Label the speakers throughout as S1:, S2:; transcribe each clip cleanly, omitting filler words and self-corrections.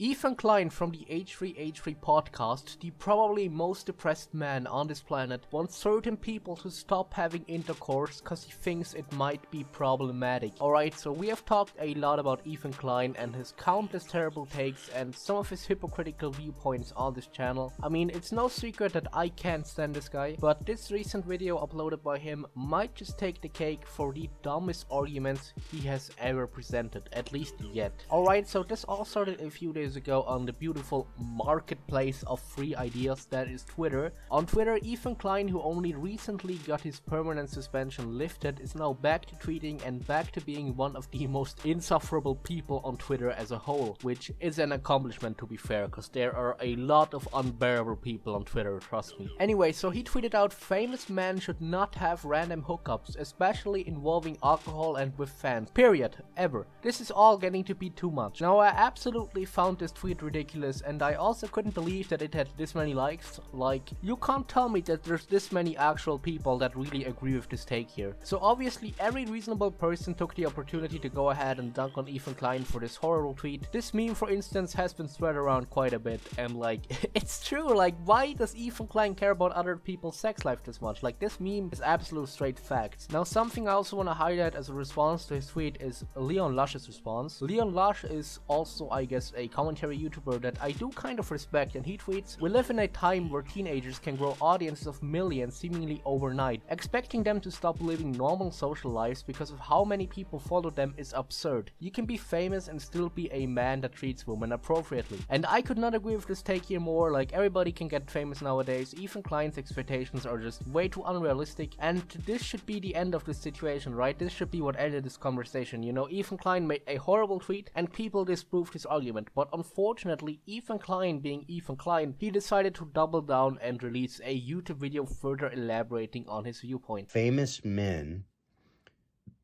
S1: Ethan Klein from the H3H3 Podcast, the probably most depressed man on this planet, wants certain people to stop having intercourse cause he thinks it might be problematic. Alright, so we have talked a lot about Ethan Klein and his countless terrible takes and some of his hypocritical viewpoints on this channel. I mean, it's no secret that I can't stand this guy, but this recent video uploaded by him might just take the cake for the dumbest arguments he has ever presented, at least yet. Alright, so this all started a few days ago on the beautiful marketplace of free ideas that is Twitter. On Twitter, Ethan Klein, who only recently got his permanent suspension lifted, is now back to tweeting and back to being one of the most insufferable people on Twitter as a whole, which is an accomplishment to be fair, because there are a lot of unbearable people on Twitter, trust me. Anyway, so he tweeted out, famous men should not have random hookups, especially involving alcohol and with fans, period, ever. This is all getting to be too much. Now, I absolutely found this tweet ridiculous, and I also couldn't believe that it had this many likes. Like, you can't tell me that there's this many actual people that really agree with this take here. So obviously every reasonable person took the opportunity to go ahead and dunk on Ethan Klein for this horrible tweet. This meme, for instance, has been spread around quite a bit, and like, it's true, like, why does Ethan Klein care about other people's sex life this much? Like, this meme is absolute straight facts. Now, something I also want to highlight as a response to his tweet is Leon Lush's response. Leon Lush is also, I guess, a commentary YouTuber that I do kind of respect, and he tweets, "We live in a time where teenagers can grow audiences of millions seemingly overnight. Expecting them to stop living normal social lives because of how many people follow them is absurd. You can be famous and still be a man that treats women appropriately." And I could not agree with this take here more. Like, everybody can get famous nowadays. Ethan Klein's expectations are just way too unrealistic, and this should be the end of this situation, right? This should be what ended this conversation. You know, Ethan Klein made a horrible tweet and people disproved his argument, but unfortunately, Ethan Klein being Ethan Klein, he decided to double down and release a YouTube video further elaborating on his viewpoint.
S2: Famous men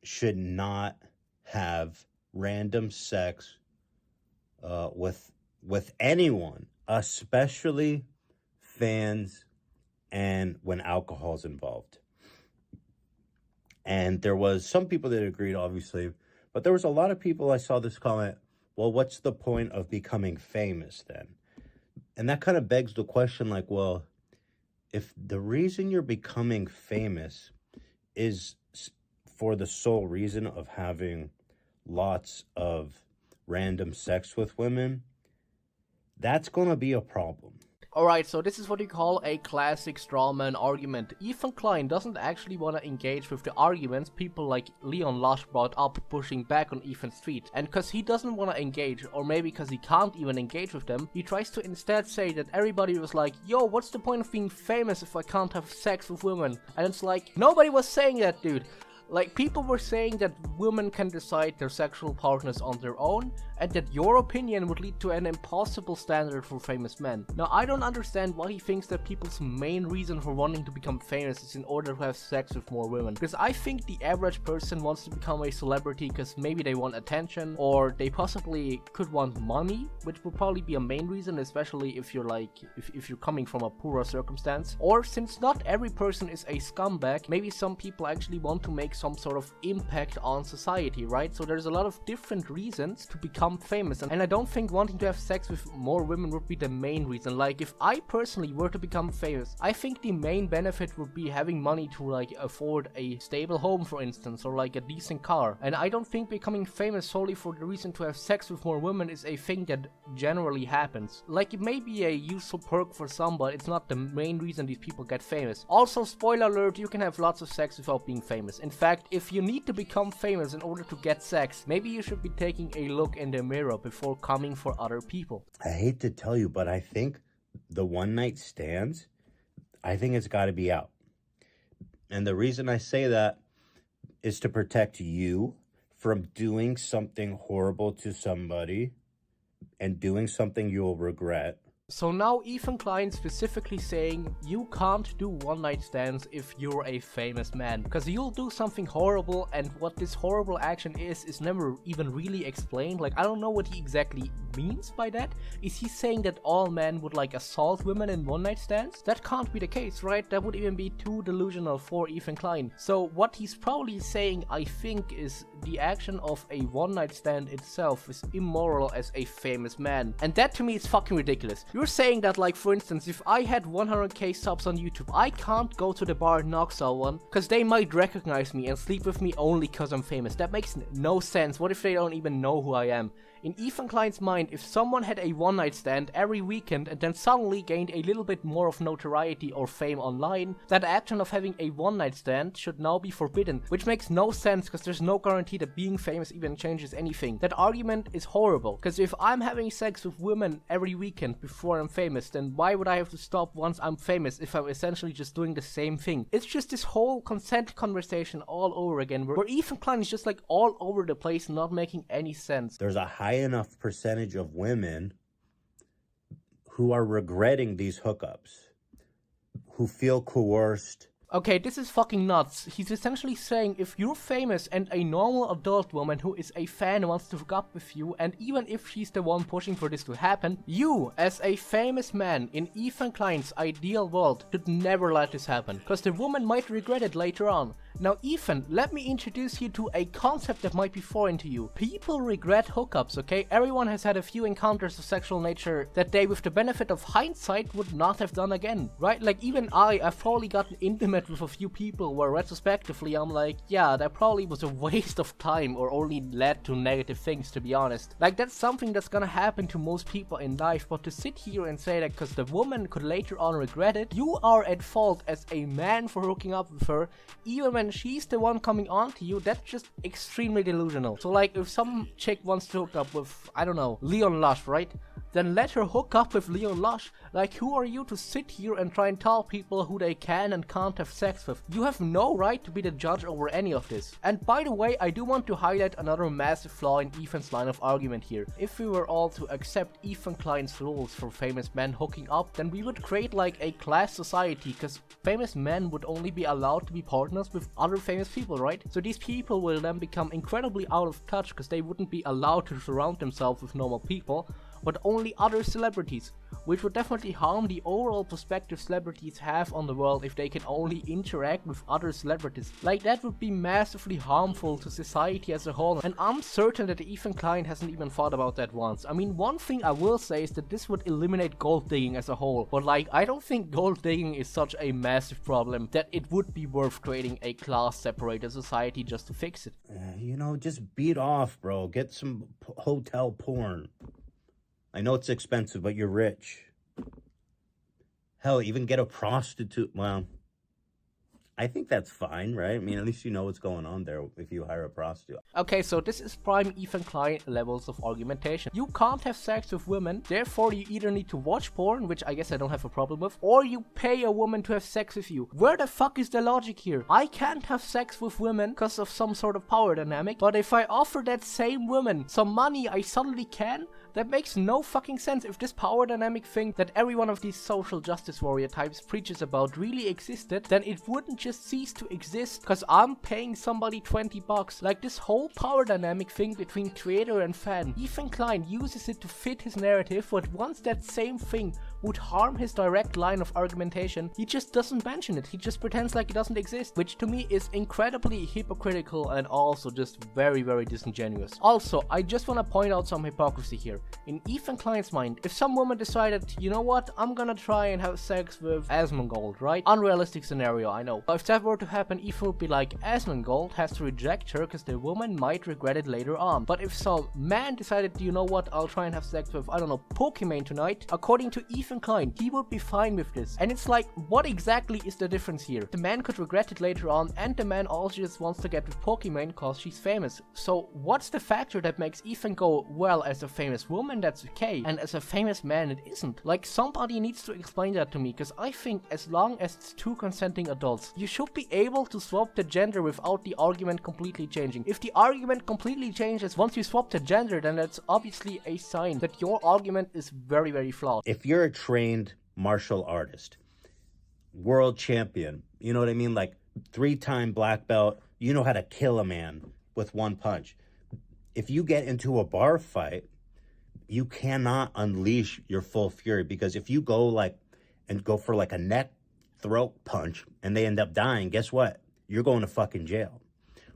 S2: should not have random sex with anyone, especially fans and when alcohol's involved. And there was some people that agreed, obviously, but there was a lot of people I saw this comment, well, what's the point of becoming famous then? And that kind of begs the question, like, well, if the reason you're becoming famous is for the sole reason of having lots of random sex with women, that's going to be a problem.
S1: Alright, so this is what you call a classic strawman argument. Ethan Klein doesn't actually want to engage with the arguments people like Leon Lush brought up pushing back on Ethan's tweet. And cause he doesn't want to engage, or maybe cause he can't even engage with them, he tries to instead say that everybody was like, yo, what's the point of being famous if I can't have sex with women? And it's like, nobody was saying that, dude. Like, people were saying that women can decide their sexual partners on their own, and that your opinion would lead to an impossible standard for famous men. Now, I don't understand why he thinks that people's main reason for wanting to become famous is in order to have sex with more women. Because I think the average person wants to become a celebrity because maybe they want attention, or they possibly could want money, which would probably be a main reason, especially if you're like, if you're coming from a poorer circumstance. Or since not every person is a scumbag, maybe some people actually want to make some sort of impact on society, right? So there's a lot of different reasons to become famous, and I don't think wanting to have sex with more women would be the main reason. Like, if I personally were to become famous, I think the main benefit would be having money to like afford a stable home, for instance, or like a decent car. And I don't think becoming famous solely for the reason to have sex with more women is a thing that generally happens. Like, it may be a useful perk for some, but it's not the main reason these people get famous. Also, spoiler alert, you can have lots of sex without being famous. In fact, if you need to become famous in order to get sex, maybe you should be taking a look in the mirror before coming for other people.
S2: I hate to tell you, but I think the one night stands, I think it's got to be out. And the reason I say that is to protect you from doing something horrible to somebody and doing something you'll regret.
S1: So now Ethan Klein specifically saying you can't do one night stands if you're a famous man, because you'll do something horrible, and what this horrible action is never even really explained. Like, I don't know what he exactly means by that. Is he saying that all men would like assault women in one night stands? That can't be the case, right? That would even be too delusional for Ethan Klein. So what he's probably saying, I think, is the action of a one night stand itself is immoral as a famous man. And that to me is fucking ridiculous. You're saying that, like, for instance, if I had 100k subs on YouTube, I can't go to the bar and knock someone because they might recognize me and sleep with me only because I'm famous. That makes no sense. What if they don't even know who I am? In Ethan Klein's mind, if someone had a one-night stand every weekend and then suddenly gained a little bit more of notoriety or fame online, that action of having a one-night stand should now be forbidden, which makes no sense because there's no guarantee that being famous even changes anything. That argument is horrible, because if I'm having sex with women every weekend before I'm famous, then why would I have to stop once I'm famous if I'm essentially just doing the same thing? It's just this whole consent conversation all over again, where Ethan Klein is just like all over the place, not making any sense.
S2: There's a high enough percentage of women who are regretting these hookups, who feel coerced.
S1: Okay, this is fucking nuts. He's essentially saying if you're famous and a normal adult woman who is a fan wants to hook up with you, and even if she's the one pushing for this to happen, you, as a famous man in Ethan Klein's ideal world, should never let this happen, because the woman might regret it later on. Now Ethan, let me introduce you to a concept that might be foreign to you. People regret hookups, okay? Everyone has had a few encounters of sexual nature that they, with the benefit of hindsight, would not have done again, right? Like, even I've probably gotten intimate with a few people where retrospectively I'm like, yeah, that probably was a waste of time or only led to negative things, to be honest. Like, that's something that's gonna happen to most people in life, but to sit here and say that because the woman could later on regret it, you are at fault as a man for hooking up with her, even when she's the one coming on to you, that's just extremely delusional. So like, if some chick wants to hook up with, I don't know, Leon Lush, right? Then let her hook up with Leon Lush. Like, who are you to sit here and try and tell people who they can and can't have sex with? You have no right to be the judge over any of this. And by the way, I do want to highlight another massive flaw in Ethan's line of argument here. If we were all to accept Ethan Klein's rules for famous men hooking up, then we would create like a class society, because famous men would only be allowed to be partners with other famous people, right? So these people will then become incredibly out of touch because they wouldn't be allowed to surround themselves with normal people, but only other celebrities, which would definitely harm the overall perspective celebrities have on the world if they can only interact with other celebrities. Like, that would be massively harmful to society as a whole, and I'm certain that Ethan Klein hasn't even thought about that once. I mean, one thing I will say is that this would eliminate gold digging as a whole, but like, I don't think gold digging is such a massive problem that it would be worth creating a class-separated society just to fix it.
S2: You know, just beat off, bro. Get some hotel porn. I know it's expensive, but you're rich. Hell, even get a prostitute. Well, I think that's fine, right? I mean, at least you know what's going on there if you hire a prostitute.
S1: Okay, so this is prime Ethan Klein levels of argumentation. You can't have sex with women, therefore you either need to watch porn, which I guess I don't have a problem with, or you pay a woman to have sex with you. Where the fuck is the logic here? I can't have sex with women because of some sort of power dynamic, but if I offer that same woman some money, I suddenly can? That makes no fucking sense. If this power dynamic thing that every one of these social justice warrior types preaches about really existed, then it wouldn't just cease to exist because I'm paying somebody $20. Like, this whole power dynamic thing between creator and fan, Ethan Klein uses it to fit his narrative, but once that same thing would harm his direct line of argumentation, he just doesn't mention it. He just pretends like it doesn't exist, which to me is incredibly hypocritical and also just very, very disingenuous. Also, I just want to point out some hypocrisy here. In Ethan Klein's mind, if some woman decided, you know what, I'm gonna try and have sex with Asmongold, right? Unrealistic scenario, I know. But if that were to happen, Ethan would be like, Asmongold has to reject her because the woman might regret it later on. But if some man decided, you know what, I'll try and have sex with, I don't know, Pokimane tonight, according to Ethan Klein, he would be fine with this. And it's like, what exactly is the difference here? The man could regret it later on, and the man also just wants to get with Pokimane because she's famous. So what's the factor that makes Ethan go, well, as a famous women that's okay, and as a famous man it isn't. Like, somebody needs to explain that to me, because I think as long as it's two consenting adults, you should be able to swap the gender without the argument completely changing. If the argument completely changes once you swap the gender, then that's obviously a sign that your argument is very, very flawed.
S2: If you're a trained martial artist, world champion, you know what I mean? Like 3-time black belt, you know how to kill a man with one punch. If you get into a bar fight, you cannot unleash your full fury, because if you go for like a neck throat punch and they end up dying, guess what? You're going to fucking jail.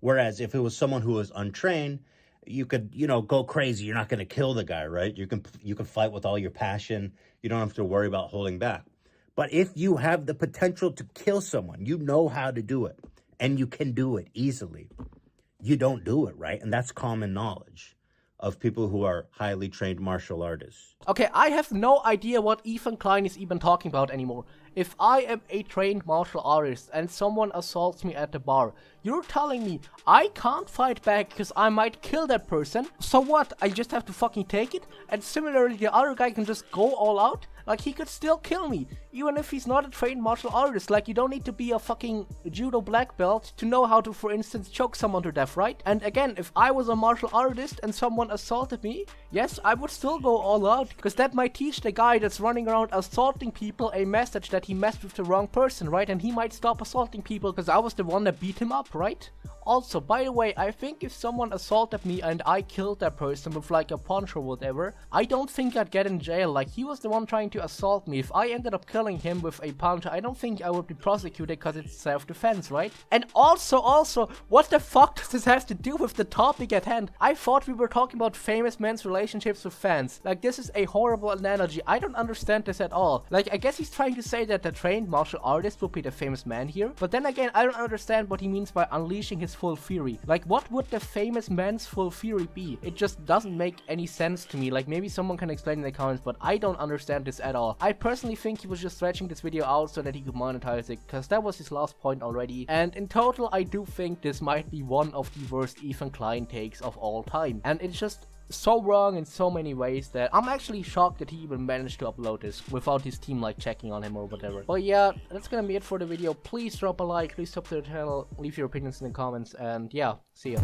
S2: Whereas if it was someone who was untrained, you could, go crazy. You're not going to kill the guy, right? You can fight with all your passion. You don't have to worry about holding back. But if you have the potential to kill someone, you know how to do it, and you can do it easily, you don't do it, right? And that's common knowledge of people who are highly trained martial artists.
S1: Okay, I have no idea what Ethan Klein is even talking about anymore. If I am a trained martial artist and someone assaults me at the bar, you're telling me I can't fight back because I might kill that person? So what? I just have to fucking take it? And similarly, the other guy can just go all out? Like, he could still kill me, even if he's not a trained martial artist. Like, you don't need to be a fucking judo black belt to know how to, for instance, choke someone to death, right? And again, if I was a martial artist and someone assaulted me, yes, I would still go all out, because that might teach the guy that's running around assaulting people a message that he messed with the wrong person, right? And he might stop assaulting people because I was the one that beat him up, right? Also, by the way, I think if someone assaulted me and I killed that person with like a punch or whatever, I don't think I'd get in jail. Like, he was the one trying to assault me. If I ended up killing him with a punch, I don't think I would be prosecuted because it's self-defense, right? And also, what the fuck does this have to do with the topic at hand? I thought we were talking about famous men's relationships with fans. Like, this is a horrible analogy. I don't understand this at all. Like, I guess he's trying to say that the trained martial artist would be the famous man here, but then again, I don't understand what he means by unleashing his full fury. Like, what would the famous man's full fury be? It just doesn't make any sense to me. Like, maybe someone can explain in the comments, but I don't understand this at all. I personally think he was just stretching this video out so that he could monetize it, because that was his last point already. And in total, I do think this might be one of the worst Ethan Klein takes of all time. And it's just so wrong in so many ways that I'm actually shocked that he even managed to upload this without his team like checking on him or whatever. But yeah, that's gonna be it for the video. Please drop a like, please subscribe to the channel, leave your opinions in the comments, and yeah, see ya.